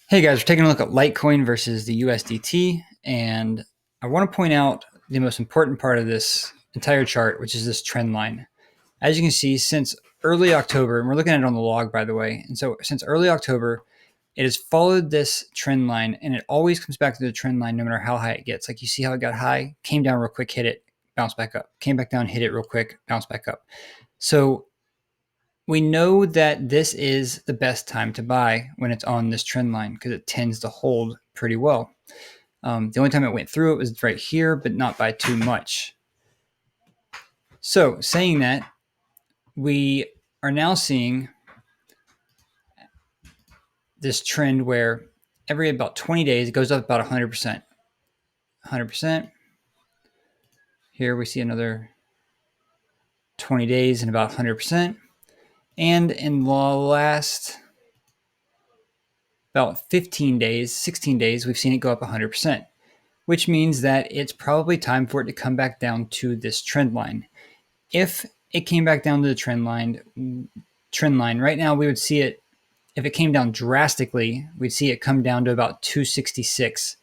Hey guys, we're taking a look at Litecoin versus the USDT, and I want to point out the most important part of this entire chart, which is this trend line. As you can see, since early October, and we're looking at it on the log, by the way, and so since early October, it has followed this trend line, and it always comes back to the trend line no matter how high it gets. Like you see how it got high, came down real quick, hit it, bounced back up, came back down, hit it real quick, bounced back up. So we know that this is the best time to buy when it's on this trend line because it tends to hold pretty well. The only time it went through it was right here, but not by too much. So saying that, we are now seeing this trend where every about 20 days it goes up about 100%. 100%. Here we see another 20 days and about 100%. And in the last about 15 days, 16 days, we've seen it go up 100%, which means that it's probably time for it to come back down to this trend line. If it came back down to the trend line right now, we would see it, if it came down drastically, we'd see it come down to about 266,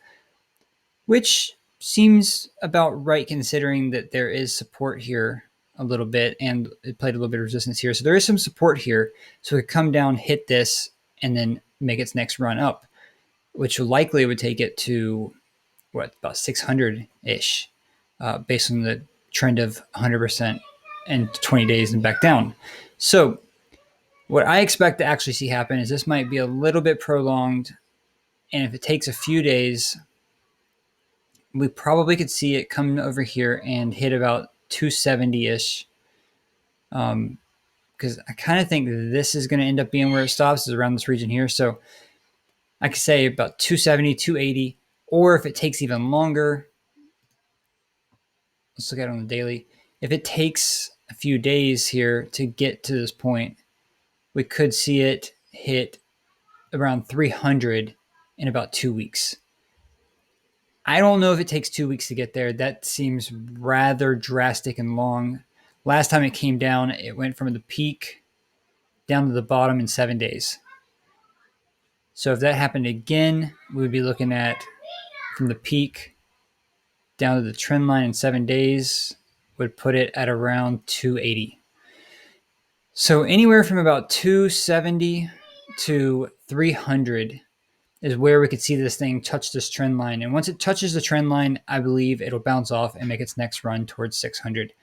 which seems about right considering that there is support here a little bit and it played a little bit of resistance here. So there is some support here. So it could come down, hit this, and then make its next run up, which likely would take it to about 600-ish, based on the trend of 100% in 20 days and back down. So what I expect to actually see happen is this might be a little bit prolonged. And if it takes a few days, we probably could see it come over here and hit about 270-ish. Because I kind of think this is going to end up being where it stops, is around this region here. So I could say about 270, 280, or if it takes even longer, let's look at it on the daily. If it takes a few days here to get to this point, we could see it hit around 300 in about 2 weeks. I don't know if it takes 2 weeks to get there. That seems rather drastic and long. Last time it came down, it went from the peak down to the bottom in 7 days. So if that happened again, we would be looking at from the peak down to the trend line in 7 days would put it at around 280. So anywhere from about 270 to 300 is where we could see this thing touch this trend line. And once it touches the trend line, I believe it'll bounce off and make its next run towards 600.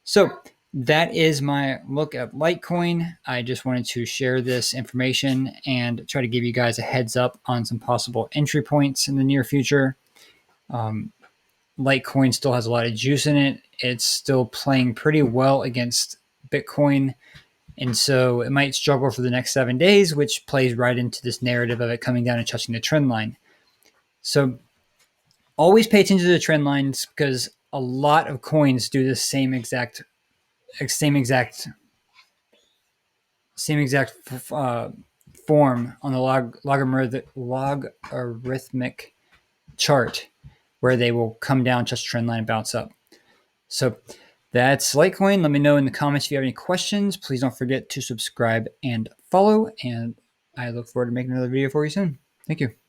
So that is my look at Litecoin. I just wanted to share this information and try to give you guys a heads up on some possible entry points in the near future. Litecoin still has a lot of juice in it. It's still playing pretty well against Bitcoin. And so it might struggle for the next 7 days, which plays right into this narrative of it coming down and touching the trend line. So always pay attention to the trend lines because a lot of coins do the same exact form on the logarithmic chart, where they will come down, touch trend line, and bounce up. So that's Litecoin. Let me know in the comments if you have any questions. Please don't forget to subscribe and follow. And I look forward to making another video for you soon. Thank you.